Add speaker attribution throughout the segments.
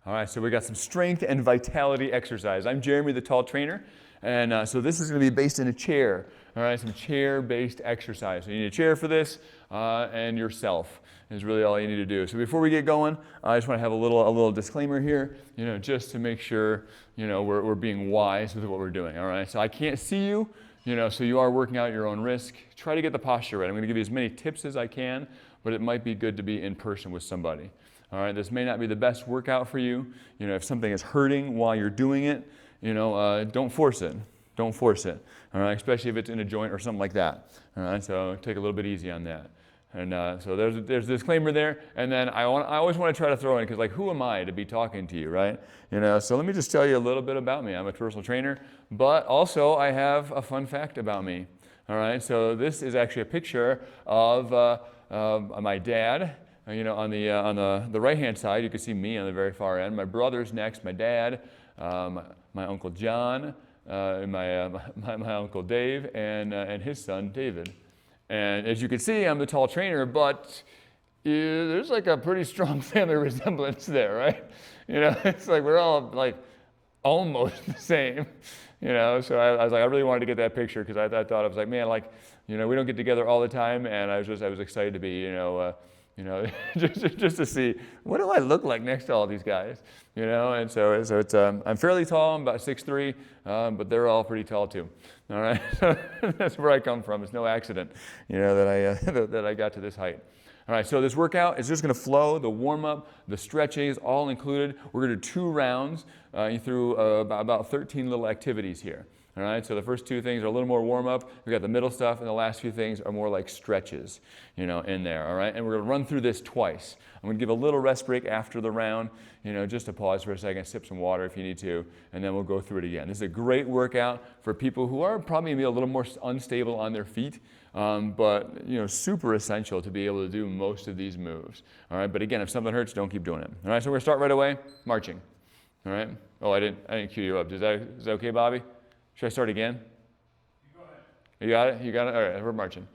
Speaker 1: All right, so we got some strength and vitality exercise. I'm Jeremy, the tall trainer, and so this is going to be based in a chair. All right, some chair-based exercise. So you need a chair for this, and yourself is really all you need to do. So before we get going, I just want to have a little disclaimer here, just to make sure, we're being wise with what we're doing. All right, so I can't see you, so you are working out at your own risk. Try to get the posture right. I'm going to give you as many tips as I can, but it might be good to be in person with somebody. All right, this may not be the best workout for you. If something is hurting while you're doing it, don't force it. Don't force it. All right, especially if it's in a joint or something like that. All right, so take a little bit easy on that. And so there's a disclaimer there. And then I always want to try to throw in, because who am I to be talking to you, right? So let me just tell you a little bit about me. I'm a personal trainer, but also I have a fun fact about me. All right, so this is actually a picture of my dad. On the right-hand side, you can see me on the very far end. My brother's next, my dad, my Uncle John, my Uncle Dave, and his son, David. And as you can see, I'm the tall trainer, but there's like a pretty strong family resemblance there, right? It's like we're all like almost the same, So I was like, I really wanted to get that picture because I thought, I was like, man, we don't get together all the time, and I was excited to be, just to see what do I look like next to all these guys, And so it's I'm fairly tall. I'm about 6'3", but they're all pretty tall too. All right, so that's where I come from. It's no accident, that I got to this height. All right, so this workout is just going to flow. The warm up, the stretching is all included. We're going to do 2 rounds through about 13 little activities here. All right, so the first 2 things are a little more warm up. We got the middle stuff, and the last few things are more like stretches, in there. All right, and we're going to run through this twice. I'm going to give a little rest break after the round, just to pause for a second, sip some water if you need to, and then we'll go through it again. This is a great workout for people who are probably maybe a little more unstable on their feet, but super essential to be able to do most of these moves. All right, but again, if something hurts, don't keep doing it. All right, so we're going to start right away, marching. All right. Oh, I didn't cue you up. Is that okay, Bobby? Should I start again?
Speaker 2: You go ahead.
Speaker 1: You got it? You got it? All right, we're marching.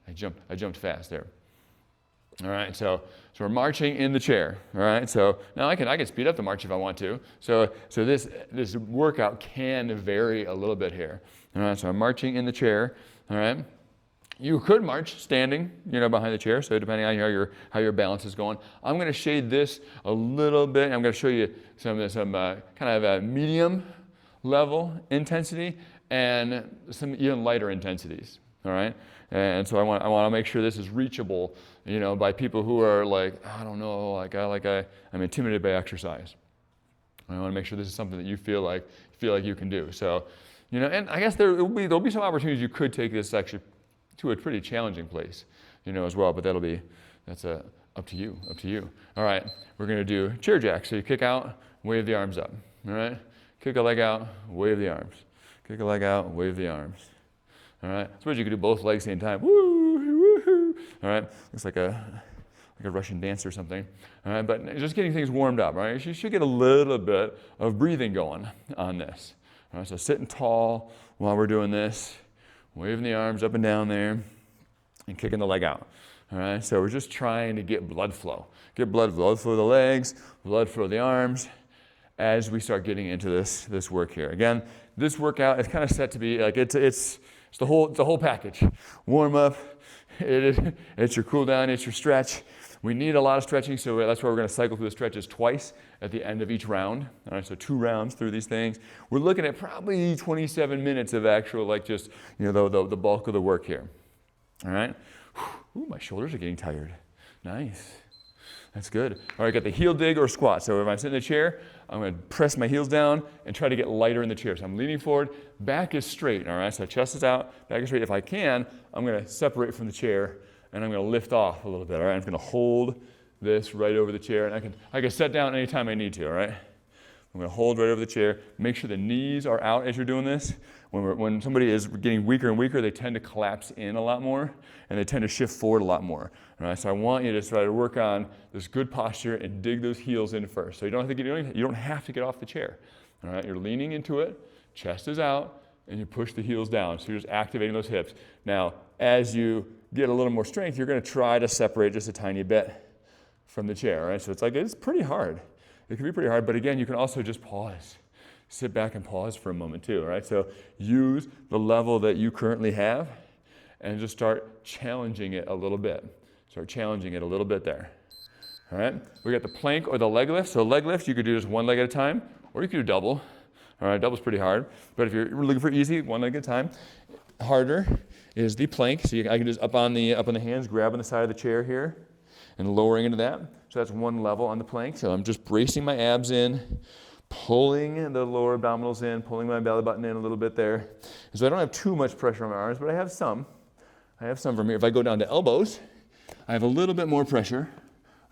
Speaker 1: I jumped fast there. All right, so we're marching in the chair. All right, so now I can speed up the march if I want to. So this workout can vary a little bit here. All right, so I'm marching in the chair. All right. You could march standing, behind the chair, so depending on how your balance is going. I'm going to shade this a little bit. I'm going to show you some kind of a medium level intensity and some even lighter intensities, all right? And so I want to make sure this is reachable, by people who are like, I don't know, I'm intimidated by exercise. I want to make sure this is something that you feel like you can do. So, and I guess there'll be some opportunities you could take this actually to a pretty challenging place, as well, but that's up to you. All right, we're going to do chair jack. So you kick out, wave the arms up, all right? Kick a leg out, wave the arms. Kick a leg out, wave the arms. All right, I suppose you could do both legs at the same time. Woo, woo-hoo. All right, looks like a Russian dance or something. All right, but just getting things warmed up, right? You should get a little bit of breathing going on this. All right, so sitting tall while we're doing this. Waving the arms up and down there and kicking the leg out. All right, so we're just trying to get blood flow. Get blood flow to the legs, blood flow to the arms as we start getting into this work here. Again, this workout is kind of set to be like it's the whole package. Warm up, it's your cool down, it's your stretch. We need a lot of stretching, so that's why we're going to cycle through the stretches twice at the end of each round. All right, so 2 rounds through these things. We're looking at probably 27 minutes of actual, the bulk of the work here. All right. Ooh, my shoulders are getting tired. Nice. That's good. All right, got the heel dig or squat. So if I'm sitting in the chair, I'm going to press my heels down and try to get lighter in the chair. So I'm leaning forward, back is straight. All right, so chest is out, back is straight. If I can, I'm going to separate from the chair. And I'm going to lift off a little bit, all right? I'm going to hold this right over the chair, and I can set down anytime I need to, all right? I'm going to hold right over the chair. Make sure the knees are out as you're doing this. When somebody is getting weaker and weaker, they tend to collapse in a lot more, and they tend to shift forward a lot more, all right? So I want you to try to work on this good posture and dig those heels in first. So you don't have to get off the chair, all right? You're leaning into it, chest is out, and you push the heels down. So you're just activating those hips. Now, as you get a little more strength, you're going to try to separate just a tiny bit. from the chair, right? So it's pretty hard. It can be pretty hard, but again, you can also just pause. Sit back and pause for a moment too, all right? So use the level that you currently have and just start challenging it a little bit. Start challenging it a little bit there. All right, we got the plank or the leg lift. So leg lift, you could do just one leg at a time, or you could do double. All right, double's pretty hard, but if you're looking for easy, one leg at a time. Harder is the plank. So I can just up on the hands, grabbing the side of the chair here, and lowering into that. So that's one level on the plank. So I'm just bracing my abs in, pulling the lower abdominals in, pulling my belly button in a little bit there. And so I don't have too much pressure on my arms, but I have some. From here. If I go down to elbows, I have a little bit more pressure.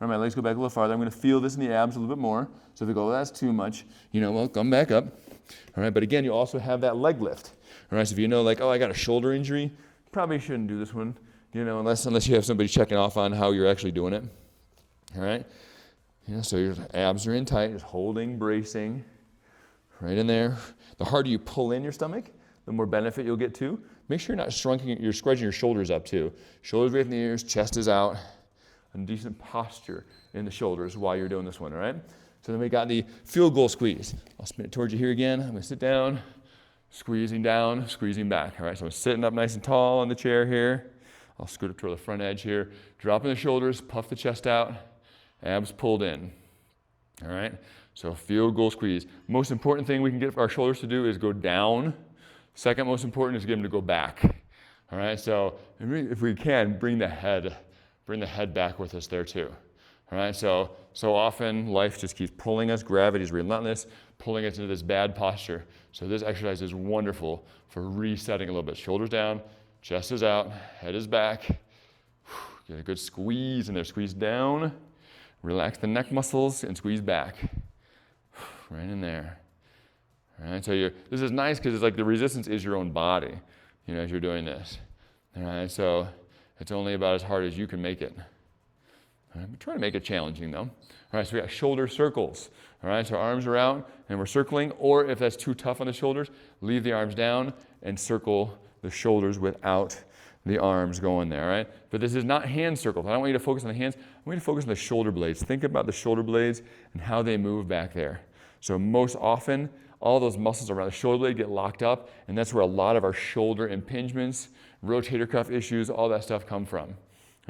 Speaker 1: Or my legs go back a little farther. I'm going to feel this in the abs a little bit more. So if I go, well, that's too much, well, come back up. All right, but again, you also have that leg lift. All right, so if you know, like, oh, I got a shoulder injury, probably shouldn't do this one, unless you have somebody checking off on how you're actually doing it. All right, so your abs are in tight, just holding, bracing, right in there. The harder you pull in your stomach, the more benefit you'll get too. Make sure you're not you're scrunching your shoulders up too. Shoulders right in the ears, chest is out. And decent posture in the shoulders while you're doing this one, all right? So then we got the field goal squeeze. I'll spin it towards you here again. I'm gonna sit down, squeezing back, all right? So I'm sitting up nice and tall on the chair here. I'll scoot up toward the front edge here, dropping the shoulders, puff the chest out, abs pulled in, all right? So field goal squeeze. Most important thing we can get our shoulders to do is go down. Second most important is get them to go back, all right? So if we can, bring the head back with us there too. All right, so often life just keeps pulling us, gravity is relentless, pulling us into this bad posture. So this exercise is wonderful for resetting a little bit. Shoulders down, chest is out, head is back. Get a good squeeze in there, squeeze down, relax the neck muscles and squeeze back. Right in there. All right, so this is nice because it's like the resistance is your own body, as you're doing this. All right, so it's only about as hard as you can make it. All right, we're trying to make it challenging though. All right, so we got shoulder circles. All right, so arms are out and we're circling, or if that's too tough on the shoulders, leave the arms down and circle the shoulders without the arms going there, all right? But this is not hand circles. I don't want you to focus on the hands. I want you to focus on the shoulder blades. Think about the shoulder blades and how they move back there. So most often, all those muscles around the shoulder blade get locked up, and that's where a lot of our shoulder impingements, rotator cuff issues, all that stuff come from.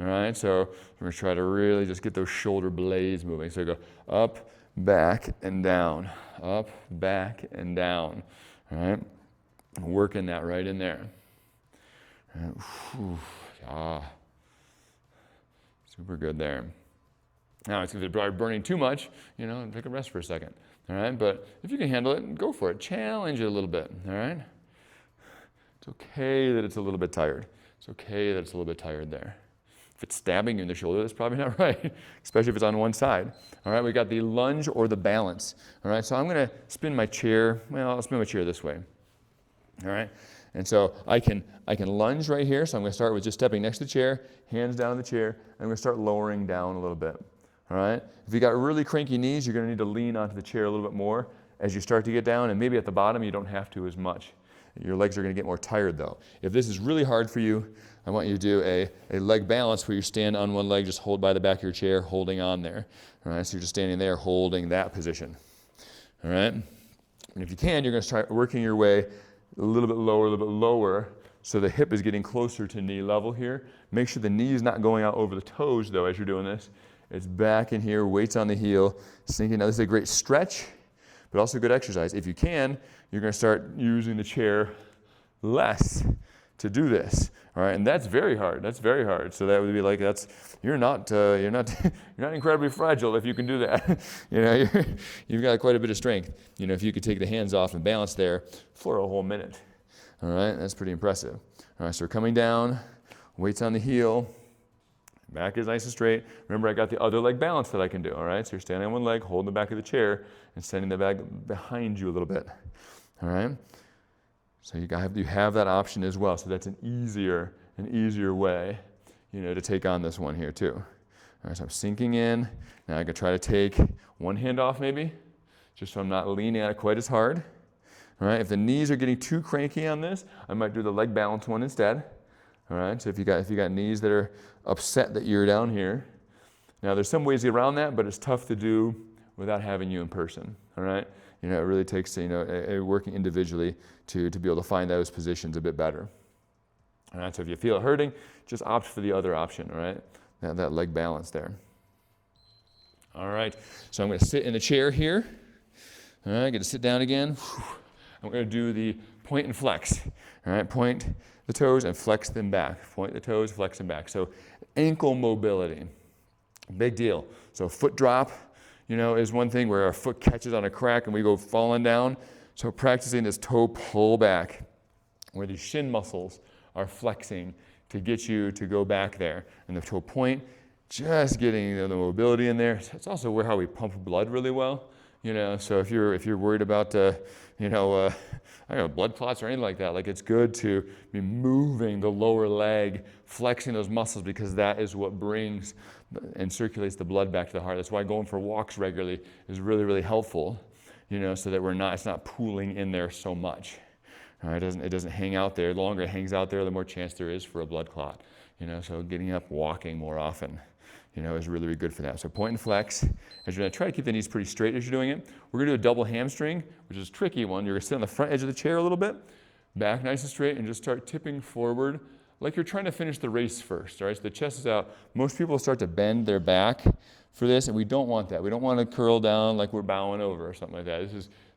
Speaker 1: All right, so we're going to try to really just get those shoulder blades moving. So go up, back, and down. Up, back, and down. All right, working that right in there. Super good there. Now, if it's burning too much, take a rest for a second. All right, but if you can handle it, go for it. Challenge it a little bit. All right. It's okay that it's a little bit tired. It's okay that it's a little bit tired there. If it's stabbing you in the shoulder, that's probably not right, especially if it's on one side. All right, we got the lunge or the balance. All right, so I'm going to spin my chair. Well, I'll spin my chair this way. All right, and so I can lunge right here. So I'm going to start with just stepping next to the chair, hands down on the chair. I'm going to start lowering down a little bit. All right, if you got really cranky knees, you're going to need to lean onto the chair a little bit more as you start to get down, and maybe at the bottom you don't have to as much. Your legs are going to get more tired though. If this is really hard for you, I want you to do a leg balance where you stand on one leg, just hold by the back of your chair, holding on there. All right, so you're just standing there holding that position. All right, and if you can, you're going to start working your way a little bit lower, so the hip is getting closer to knee level here. Make sure the knee is not going out over the toes though as you're doing this. It's back in here, weights on the heel, sinking. Now this is a great stretch, but also good exercise. If you can, you're going to start using the chair less to do this. All right, and that's very hard. That's very hard. So that would be like you're not incredibly fragile if you can do that. You've got quite a bit of strength. If you could take the hands off and balance there for a whole minute. All right, that's pretty impressive. All right, so we're coming down, weights on the heel. Back is nice and straight. Remember, I got the other leg balance that I can do, all right? So you're standing on one leg, holding the back of the chair, and sending the back behind you a little bit, all right? So you have that option as well. So that's an easier way, to take on this one here too. All right, so I'm sinking in. Now I can try to take one hand off maybe, just so I'm not leaning on it quite as hard. All right, if the knees are getting too cranky on this, I might do the leg balance one instead. All right, so if you got knees that are upset that you're down here, Now, there's some ways to get around that, but it's tough to do without having you in person, all right? It really takes, working individually to be able to find those positions a bit better. All right, so if you feel it hurting, just opt for the other option, all right? That leg balance there. All right, so I'm going to sit in the chair here. All right, going to sit down again. I'm going to do the point and flex. All right, point the toes and flex them back. Point the toes, flex them back. So ankle mobility, big deal. So foot drop, is one thing where our foot catches on a crack and we go falling down. So practicing this toe pull back, where the shin muscles are flexing to get you to go back there. And the toe point, just getting the mobility in there. It's also how we pump blood really well. So if you're worried about blood clots or anything like that, like it's good to be moving the lower leg, flexing those muscles, because that is what brings and circulates the blood back to the heart. That's why going for walks regularly is really, really helpful. So that it's not pooling in there so much. It doesn't hang out there. The longer it hangs out there, the more chance there is for a blood clot. So getting up, walking more often, is really, really good for that. So point and flex. As you're going to try to keep the knees pretty straight as you're doing it. We're going to do a double hamstring, which is a tricky one. You're going to sit on the front edge of the chair a little bit, back nice and straight, and just start tipping forward like you're trying to finish the race first. All right, so the chest is out. Most people start to bend their back for this, and we don't want that. We don't want to curl down like we're bowing over or something like that.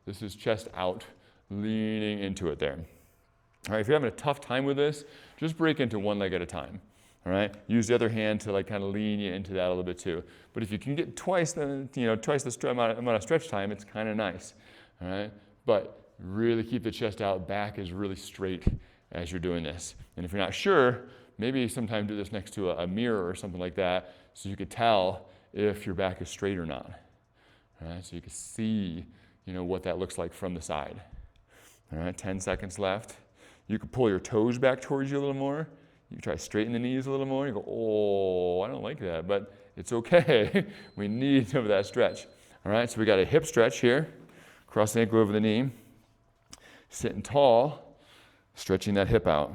Speaker 1: This is chest out, leaning into it there. All right, if you're having a tough time with this, just break into one leg at a time. All right, use the other hand to kind of lean you into that a little bit too. But if you can get twice the amount of stretch time, it's kind of nice. All right, but really keep the chest out. Back is really straight as you're doing this. And if you're not sure, maybe sometime do this next to a mirror or something like that, so you could tell if your back is straight or not. All right, so you can see, what that looks like from the side. All right, 10 seconds left. You can pull your toes back towards you a little more. You can try to straighten the knees a little more. You go, oh, I don't like that, but it's okay. We need some of that stretch. All right, so we got a hip stretch here. Cross the ankle over the knee. Sitting tall, stretching that hip out.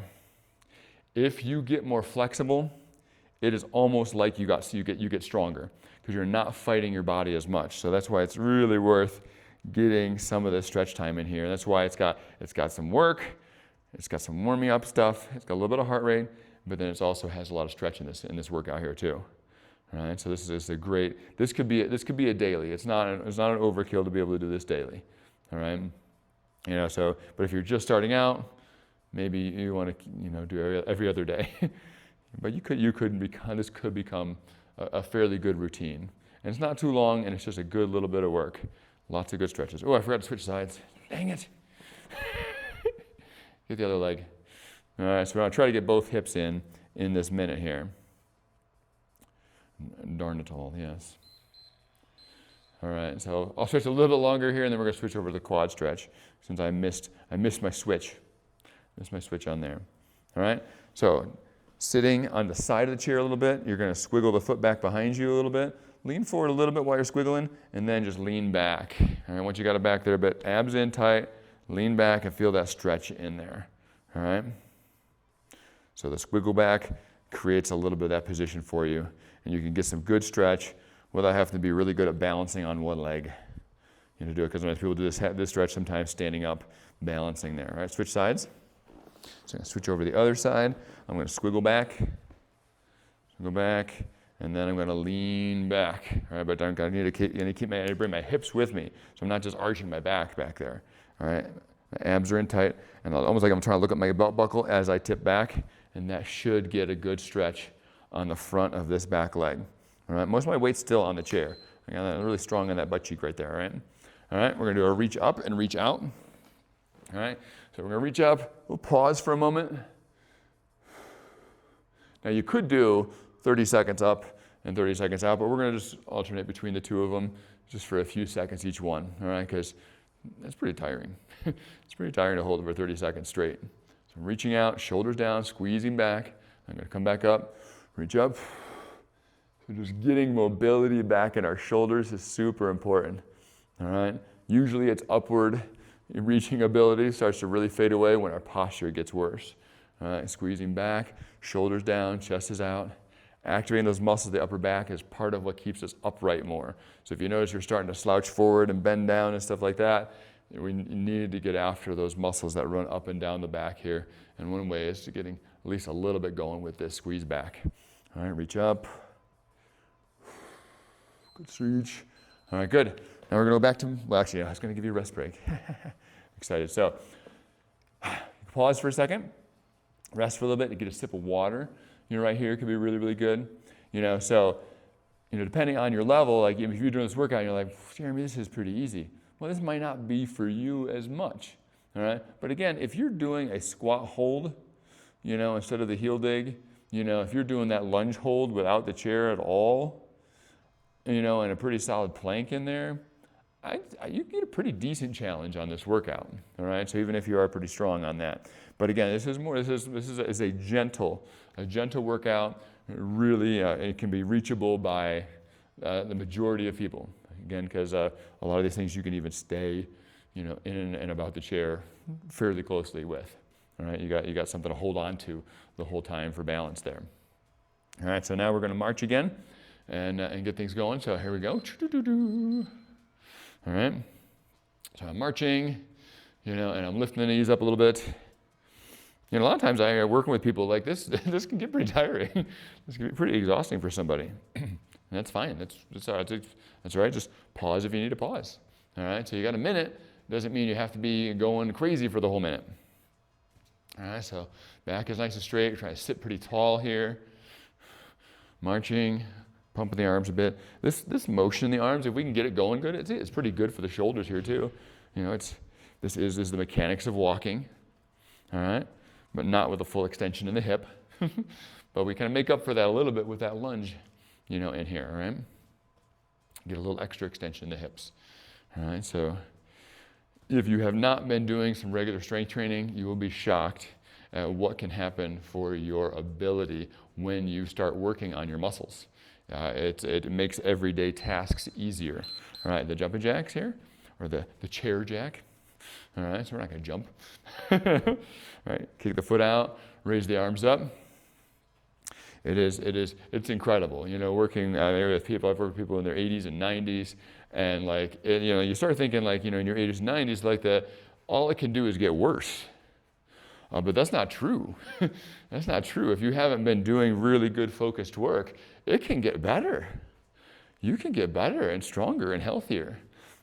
Speaker 1: If you get more flexible, it is almost like you get stronger, because you're not fighting your body as much. So that's why it's really worth getting some of the stretch time in here. That's why it's got some work. It's got some warming up stuff. It's got a little bit of heart rate, but then it also has a lot of stretch in this workout here too. All right, so this is a great. This could be a daily. It's not an overkill to be able to do this daily. All right, but if you're just starting out, maybe you want to do every other day. But this could become a fairly good routine, and it's not too long, and it's just a good little bit of work. Lots of good stretches. Oh, I forgot to switch sides. Dang it. Get the other leg. All right, so we're going to try to get both hips in this minute here. Darn it all, yes. All right, so I'll stretch a little bit longer here, and then we're going to switch over to the quad stretch, since I missed my switch. Missed my switch on there. All right, so sitting on the side of the chair a little bit, you're going to squiggle the foot back behind you a little bit. Lean forward a little bit while you're squiggling, and then just lean back. All right, once you got it back there a bit, abs in tight, lean back and feel that stretch in there. All right? So the squiggle back creates a little bit of that position for you, and you can get some good stretch without having to be really good at balancing on one leg. Do it, because sometimes people do this stretch sometimes standing up, balancing there. All right, switch sides. So I'm going to switch over to the other side. I'm going to squiggle back, and then I'm going to lean back. All right, but I need to bring my hips with me, so I'm not just arching my back there. All right, my abs are in tight, and almost like I'm trying to look at my belt buckle as I tip back, and that should get a good stretch on the front of this back leg. All right, most of my weight's still on the chair. I got really strong on that butt cheek right there. All right, we're going to do a reach up and reach out. All right, so we're going to reach up. We'll pause for a moment. Now you could do 30 seconds up and 30 seconds out, but we're going to just alternate between the two of them just for a few seconds each one. All right, because that's pretty tiring. It's pretty tiring to hold it for 30 seconds straight. So I'm reaching out, shoulders down, squeezing back. I'm going to come back up, reach up. So just getting mobility back in our shoulders is super important. All right. Usually it's upward reaching ability starts to really fade away when our posture gets worse. All right. Squeezing back, shoulders down, chest is out. Activating those muscles of the upper back is part of what keeps us upright more. So if you notice you're starting to slouch forward and bend down and stuff like that, we need to get after those muscles that run up and down the back here. And one way is to getting at least a little bit going with this squeeze back. All right, reach up. Good stretch. All right, good. Now we're going to go back to, well, actually, I was going to give you a rest break. Excited. So pause for a second. Rest for a little bit and get a sip of water. Right here could be really, really good. So, depending on your level, like if you're doing this workout and you're like, Jeremy, this is pretty easy. Well, this might not be for you as much, all right? But again, if you're doing a squat hold, instead of the heel dig, if you're doing that lunge hold without the chair at all, and a pretty solid plank in there, you get a pretty decent challenge on this workout, all right? So even if you are pretty strong on that. But again, this is a gentle workout. Really, it can be reachable by the majority of people. Again, because a lot of these things you can even stay, in and about the chair fairly closely with. All right, you got something to hold on to the whole time for balance there. All right, so now we're going to march again and get things going. So here we go. All right, so I'm marching, and I'm lifting the knees up a little bit. A lot of times I working with people like this. This can get pretty tiring. This can be pretty exhausting for somebody. And that's fine. That's all right. That's all right. Just pause if you need to pause. All right. So you got a minute. Doesn't mean you have to be going crazy for the whole minute. All right. So back is nice and straight. Try to sit pretty tall here. Marching, pumping the arms a bit. This motion in the arms, if we can get it going good, it's pretty good for the shoulders here too. This is the mechanics of walking. All right. But not with a full extension in the hip. But we kind of make up for that a little bit with that lunge, in here, all right? Get a little extra extension in the hips, all right? So if you have not been doing some regular strength training, you will be shocked at what can happen for your ability when you start working on your muscles. It makes everyday tasks easier, all right? The jumping jacks here, or the chair jack. All right, so we're not going to jump. All right, kick the foot out, raise the arms up. It's incredible. Working with people, I've worked with people in their 80s and 90s, and you start thinking in your 80s and 90s, that all it can do is get worse. But that's not true. That's not true. If you haven't been doing really good focused work, it can get better. You can get better and stronger and healthier.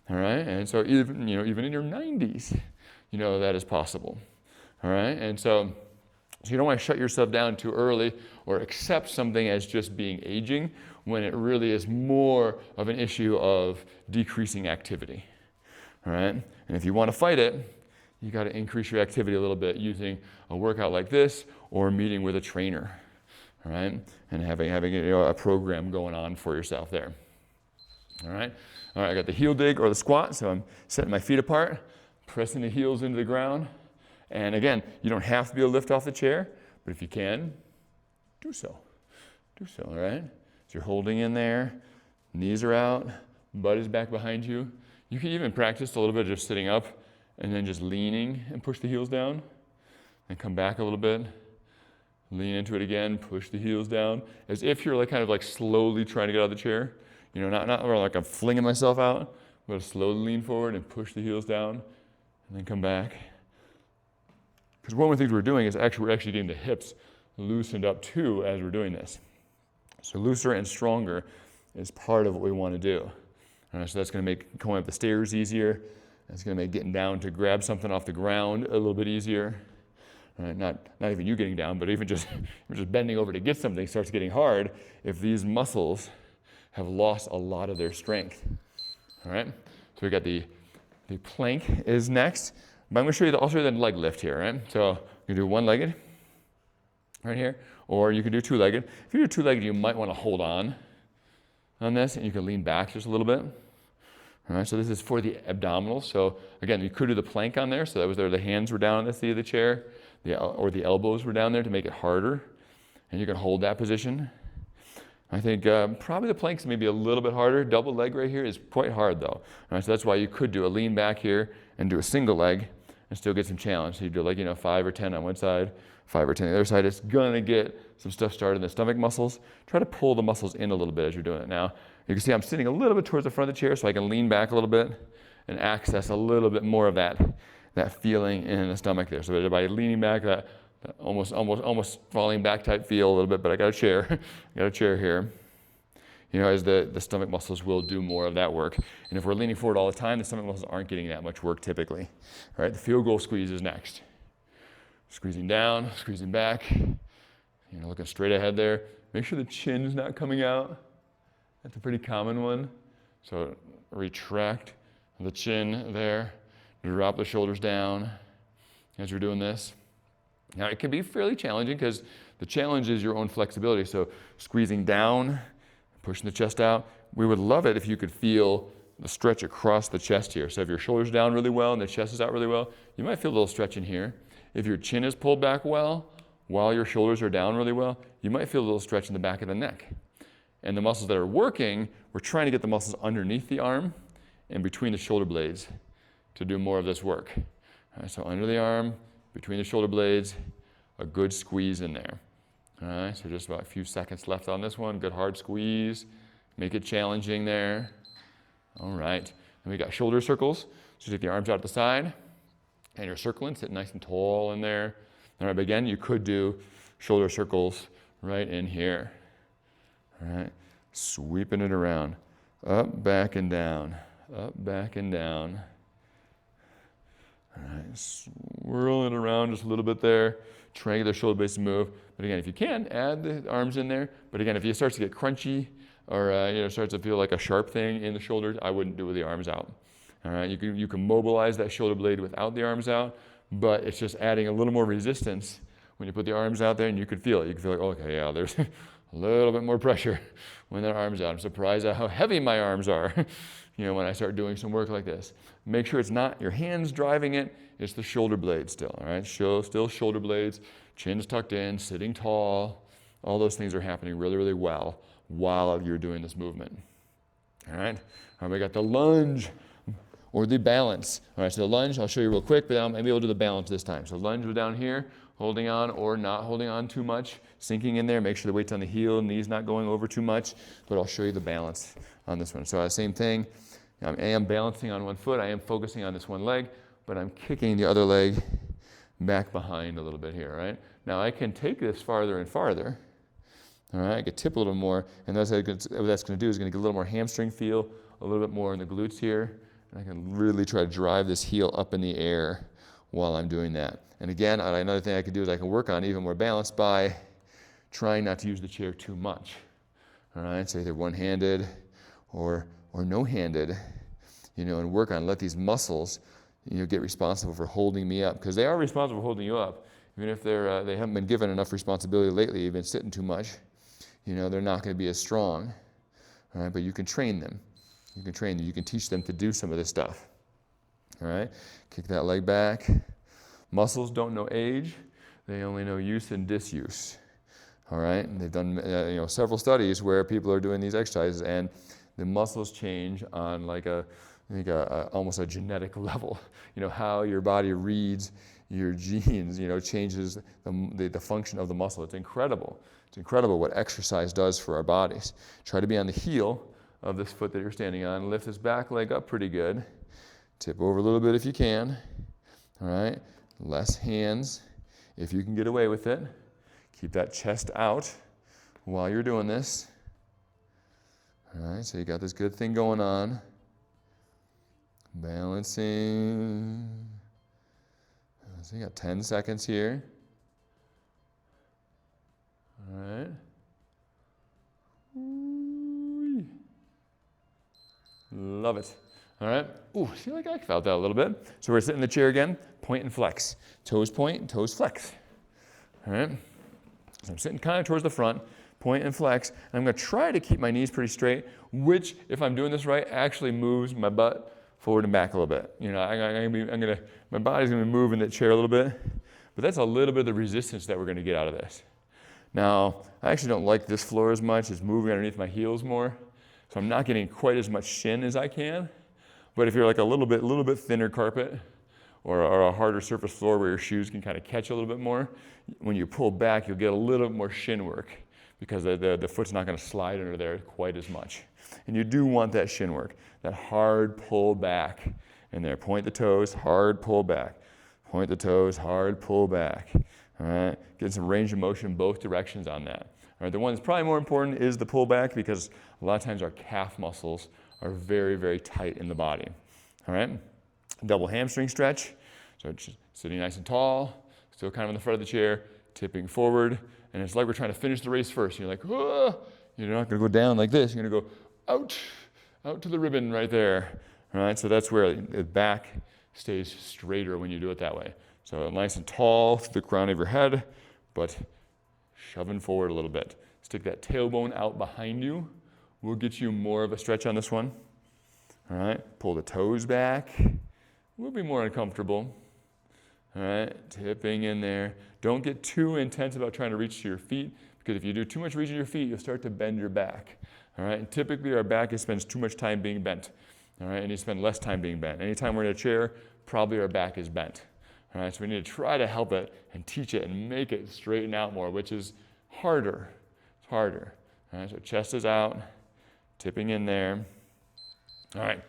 Speaker 1: All right, and so even in your 90s, that is possible. All right, and so you don't want to shut yourself down too early or accept something as just being aging when it really is more of an issue of decreasing activity. All right, and if you want to fight it, you got to increase your activity a little bit using a workout like this or meeting with a trainer. All right, and having a program going on for yourself there. All right, I got the heel dig or the squat, so I'm setting my feet apart, pressing the heels into the ground. And again, you don't have to be able to lift off the chair, but if you can, do so. Do so, all right? So you're holding in there, knees are out, butt is back behind you. You can even practice a little bit of just sitting up and then just leaning and push the heels down. And come back a little bit, lean into it again, push the heels down, as if you're kind of slowly trying to get out of the chair. Not where I'm flinging myself out, but slowly lean forward and push the heels down, and then come back. Because one of the things we're doing is we're actually getting the hips loosened up too as we're doing this. So looser and stronger is part of what we want to do. All right, so that's going to make going up the stairs easier. That's going to make getting down to grab something off the ground a little bit easier. All right, not even you getting down, but even just bending over to get something starts getting hard if these muscles have lost a lot of their strength. All right, so we got the plank is next. But I'm going to show you also the leg lift here, right? So you can do one-legged right here, or you can do two-legged. If you do two-legged, you might want to hold on this, and you can lean back just a little bit. All right, so this is for the abdominals. So again, you could do the plank on there. So that was there. The hands were down on the seat of the chair, or the elbows were down there to make it harder, and you can hold that position. I think probably the planks may be a little bit harder. Double leg right here is quite hard though. All right, so that's why you could do a lean back here and do a single leg and still get some challenge. So you do 5 or 10 on one side, 5 or 10 on the other side. It's gonna get some stuff started in the stomach muscles. Try to pull the muscles in a little bit as you're doing it. Now, you can see I'm sitting a little bit towards the front of the chair so I can lean back a little bit and access a little bit more of that feeling in the stomach there. So by leaning back, that almost falling back type feel a little bit, but I got a chair. I got a chair here. As the stomach muscles will do more of that work. And if we're leaning forward all the time, the stomach muscles aren't getting that much work typically. All right, the field goal squeeze is next. Squeezing down, squeezing back. Looking straight ahead there. Make sure the chin's not coming out. That's a pretty common one. So retract the chin there. Drop the shoulders down as you're doing this. Now it can be fairly challenging because the challenge is your own flexibility. So squeezing down, pushing the chest out. We would love it if you could feel the stretch across the chest here. So if your shoulders down really well and the chest is out really well, you might feel a little stretch in here. If your chin is pulled back well, while your shoulders are down really well, you might feel a little stretch in the back of the neck. And the muscles that are working, we're trying to get the muscles underneath the arm and between the shoulder blades to do more of this work. All right, so under the arm, between the shoulder blades, a good squeeze in there. All right, so just about a few seconds left on this one. Good hard squeeze. Make it challenging there. All right, and we got shoulder circles. So take the arms out to the side, and you're circling, sit nice and tall in there. All right, but again, you could do shoulder circles right in here. All right, sweeping it around. Up, back, and down. Up, back, and down. All right, swirl it around just a little bit there. Try to get the shoulder blades to move. But again, if you can, add the arms in there. But again, if it starts to get crunchy or starts to feel like a sharp thing in the shoulders, I wouldn't do it with the arms out. All right, you can mobilize that shoulder blade without the arms out, but it's just adding a little more resistance when you put the arms out there, and you can feel it. You can feel like, okay, yeah, there's a little bit more pressure when the arms out. I'm surprised at how heavy my arms are, when I start doing some work like this. Make sure it's not your hands driving it, it's the shoulder blades still, all right? Still shoulder blades, chin's tucked in, sitting tall. All those things are happening really, really well while you're doing this movement. All right, we got the lunge or the balance. All right, so the lunge, I'll show you real quick, but maybe we'll do the balance this time. So lunge was down here, holding on or not holding on too much, sinking in there, make sure the weight's on the heel, knees not going over too much, but I'll show you the balance on this one. So same thing, I am balancing on one foot, I am focusing on this one leg, but I'm kicking the other leg back behind a little bit here, right? Now I can take this farther and farther, all right? I could tip a little more, and what that's going to do is going to get a little more hamstring feel, a little bit more in the glutes here, and I can really try to drive this heel up in the air while I'm doing that. And again, another thing I can do is I can work on even more balance by trying not to use the chair too much, all right? So either one-handed or no-handed, and work on, let these muscles, get responsible for holding me up, because they are responsible for holding you up. Even if they haven't been given enough responsibility lately, you've been sitting too much, they're not going to be as strong, all right? But you can train them. You can teach them to do some of this stuff, all right? Kick that leg back. Muscles don't know age. They only know use and disuse, all right? And they've done several studies where people are doing these exercises, and the muscles change on like almost a genetic level. How your body reads your genes, changes the function of the muscle. It's incredible. It's incredible what exercise does for our bodies. Try to be on the heel of this foot that you're standing on. Lift this back leg up pretty good. Tip over a little bit if you can. All right. Less hands if you can get away with it. Keep that chest out while you're doing this. All right. So you got this good thing going on. Balancing. So you got 10 seconds here. All right. Love it. All right. Ooh, I feel like I felt that a little bit. So we're sitting in the chair again. Point and flex. Toes point, toes flex. All right. So I'm sitting kind of towards the front. Point and flex. And I'm going to try to keep my knees pretty straight, which, if I'm doing this right, actually moves my butt forward and back a little bit. My body's going to be moving the chair a little bit, but that's a little bit of the resistance that we're going to get out of this. Now, I actually don't like this floor as much. It's moving underneath my heels more, so I'm not getting quite as much shin as I can. But if you're like a little bit thinner carpet, or a harder surface floor where your shoes can kind of catch a little bit more, when you pull back, you'll get a little bit more shin work because the foot's not going to slide under there quite as much. And you do want that shin work, that hard pull back in there. Point the toes, hard pull back. Point the toes, hard pull back. All right, get some range of motion both directions on that. All right, the one that's probably more important is the pull back because a lot of times our calf muscles are very, very tight in the body. All right, double hamstring stretch. So just sitting nice and tall, still kind of in the front of the chair, tipping forward. And it's like we're trying to finish the race first. You're like, oh, you're not going to go down like this. You're going to go out to the ribbon right there. All right, so that's where the back stays straighter when you do it that way. So nice and tall to the crown of your head, but shoving forward a little bit. Stick that tailbone out behind you. We'll get you more of a stretch on this one. All right, pull the toes back. We'll be more uncomfortable. All right, tipping in there. Don't get too intense about trying to reach to your feet, because if you do too much reaching to your feet, you'll start to bend your back. All right, and typically our back spends too much time being bent. All right, and you spend less time being bent. Anytime we're in a chair, probably our back is bent. All right, so we need to try to help it and teach it and make it straighten out more, which is harder. It's harder. All right, so chest is out, tipping in there. All right,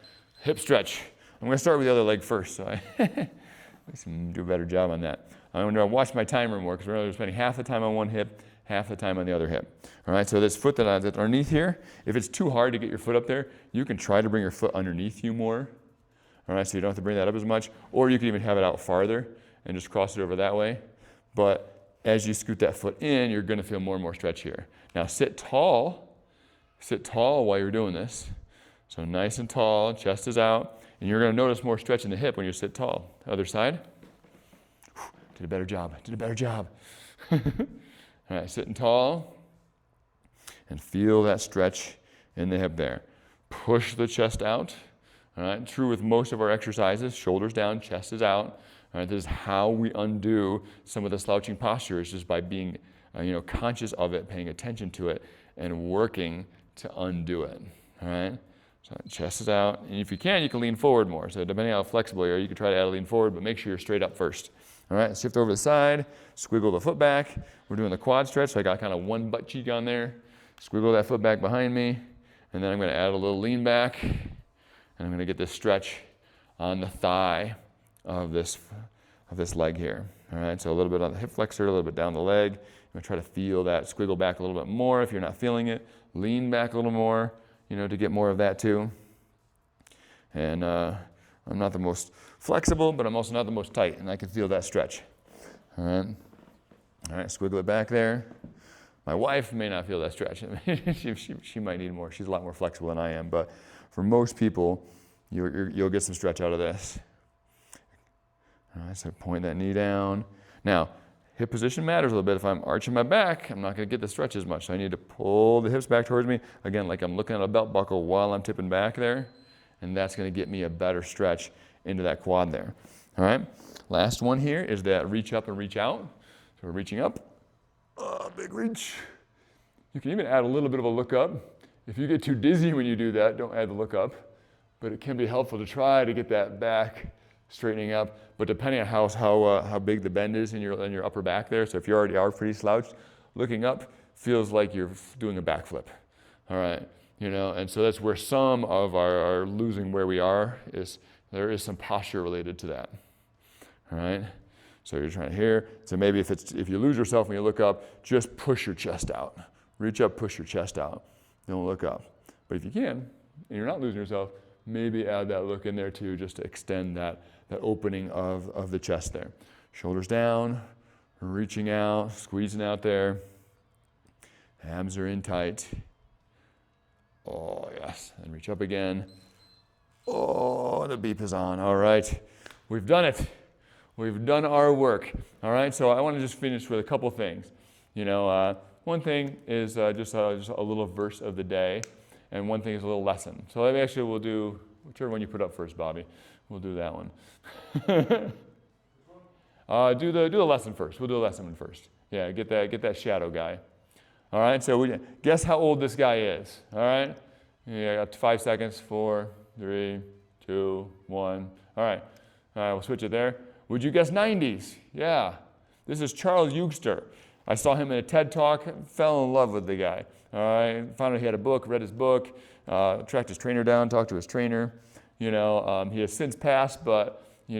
Speaker 1: hip stretch. I'm going to start with the other leg first, so I do a better job on that. I'm going to watch my timer more because we're spending half the time on one hip, half the time on the other hip. All right, so this foot that's underneath here, if it's too hard to get your foot up there, you can try to bring your foot underneath you more. All right, so you don't have to bring that up as much, or you can even have it out farther and just cross it over that way. But as you scoot that foot in, you're going to feel more and more stretch here. Now sit tall while you're doing this. So nice and tall, chest is out, and you're going to notice more stretch in the hip when you sit tall. Other side. Did a better job. All right, sitting tall, and feel that stretch in the hip there. Push the chest out. All right, true with most of our exercises, shoulders down, chest is out. All right, this is how we undo some of the slouching postures, just by being conscious of it, paying attention to it, and working to undo it. All right, so chest is out, and if you can lean forward more. So depending on how flexible you are, you can try to add a lean forward, but make sure you're straight up first. All right, shift over to the side, squiggle the foot back. We're doing the quad stretch, so I got kind of one butt cheek on there. Squiggle that foot back behind me, and then I'm going to add a little lean back, and I'm going to get this stretch on the thigh of this leg here. All right, so a little bit on the hip flexor, a little bit down the leg. I'm going to try to feel that squiggle back a little bit more if you're not feeling it. Lean back a little more, to get more of that too. And I'm not the most flexible, but I'm also not the most tight, and I can feel that stretch. All right, squiggle it back there. My wife may not feel that stretch. she might need more. She's a lot more flexible than I am, but for most people, you'll get some stretch out of this. All right, so point that knee down. Now, hip position matters a little bit. If I'm arching my back, I'm not going to get the stretch as much. So I need to pull the hips back towards me. Again, like I'm looking at a belt buckle while I'm tipping back there. And that's going to get me a better stretch into that quad there. All right, last one here is that reach up and reach out. So we're reaching up. Big reach. You can even add a little bit of a look up. If you get too dizzy when you do that, don't add the look up. But it can be helpful to try to get that back straightening up. But depending on how big the bend is in your upper back there, so if you already are pretty slouched, looking up feels like you're doing a backflip. All right, and so that's where some of our losing where we are is. There is some posture related to that. All right, so you're trying to hear. So maybe if you lose yourself when you look up, just push your chest out. Reach up, push your chest out. Don't look up. But if you can, and you're not losing yourself, maybe add that look in there too, just to extend that opening of the chest there. Shoulders down, reaching out, squeezing out there. Abs are in tight. Oh, yes. And reach up again. Oh, the beep is on. All right. We've done it. We've done our work. All right. So I want to just finish with a couple things. One thing is just a little verse of the day, and one thing is a little lesson. So actually we'll do whichever one you put up first, Bobby. We'll do that one. Do the lesson first. We'll do the lesson one first. Yeah, get that shadow guy. All right. So guess how old this guy is. All right. Yeah, got 5 seconds. 4, 3, 2, 1. All right. All right, we'll switch it there. Would you guess 90s? Yeah. This is Charles Eugster. I saw him in a TED Talk, fell in love with the guy. All right, found out he had a book, read his book, tracked his trainer down, talked to his trainer. He has since passed, but, he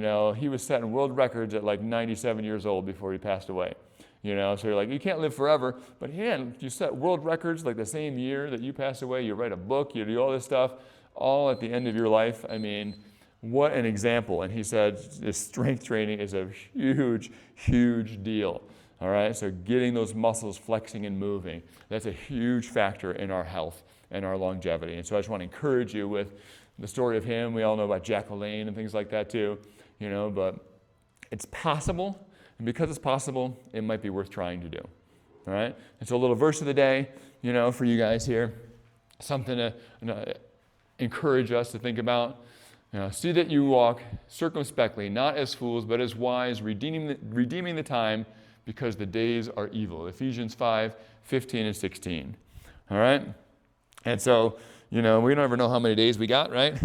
Speaker 1: was setting world records at like 97 years old before he passed away. So you're like, you can't live forever, but you set world records like the same year that you pass away, you write a book, you do all this stuff, all at the end of your life. I mean, what an example. And he said this strength training is a huge, huge deal. All right, so getting those muscles flexing and moving, that's a huge factor in our health and our longevity. And so I just want to encourage you with the story of him. We all know about Jack LaLanne and things like that too, but it's possible. And because it's possible, it might be worth trying to do. All right, and so a little verse of the day, for you guys here, something to encourage us to think about. See that you walk circumspectly, not as fools, but as wise, redeeming the time, because the days are evil. Ephesians 5:15 and 16. All right? And so, we don't ever know how many days we got, right?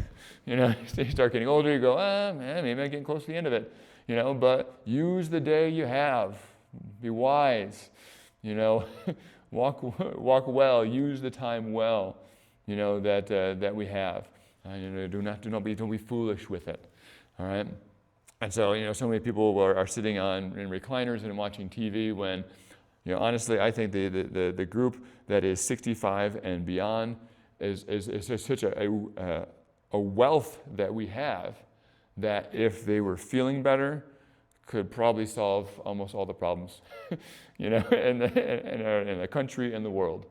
Speaker 1: You start getting older, you go, man, maybe I'm getting close to the end of it. But use the day you have. Be wise. Walk well. Use the time well, that we have. Don't be foolish with it. All right? And so, so many people are sitting in recliners and watching TV when, honestly, I think the group that is 65 and beyond is such a wealth that we have that if they were feeling better, could probably solve almost all the problems, in the country and the world.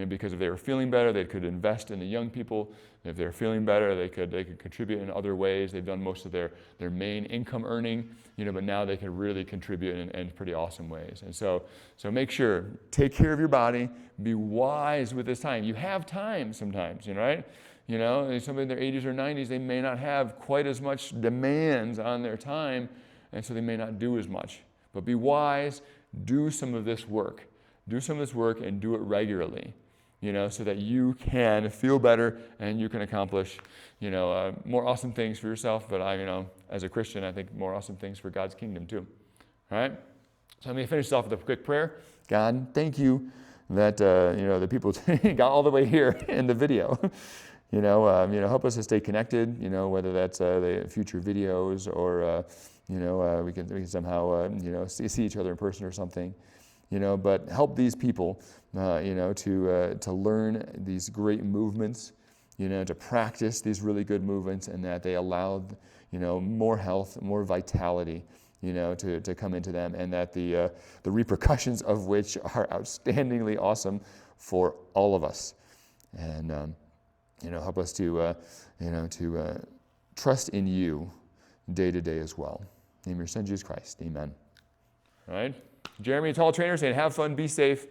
Speaker 1: Because if they were feeling better, they could invest in the young people. If they're feeling better, they could contribute in other ways. They've done most of their main income earning, but now they can really contribute in pretty awesome ways. And so make sure, take care of your body, be wise with this time. You have time sometimes, right? Somebody in their 80s or 90s, they may not have quite as much demands on their time, and so they may not do as much. But be wise, do some of this work. Do some of this work and do it regularly. So that you can feel better and you can accomplish, more awesome things for yourself. But as a Christian, I think more awesome things for God's kingdom too. All right? So let me finish off with a quick prayer. God, thank you that, the people got all the way here in the video. Help us to stay connected, whether that's the future videos or, we can somehow, see each other in person or something. But help these people, to learn these great movements, to practice these really good movements, and that they allow, more health, more vitality, to come into them, and that the repercussions of which are outstandingly awesome for all of us. And, help us to trust in you day to day as well. In the name of your Son, Jesus Christ. Amen. All right. Jeremy, Tall Trainer, saying have fun, be safe.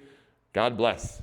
Speaker 1: God bless.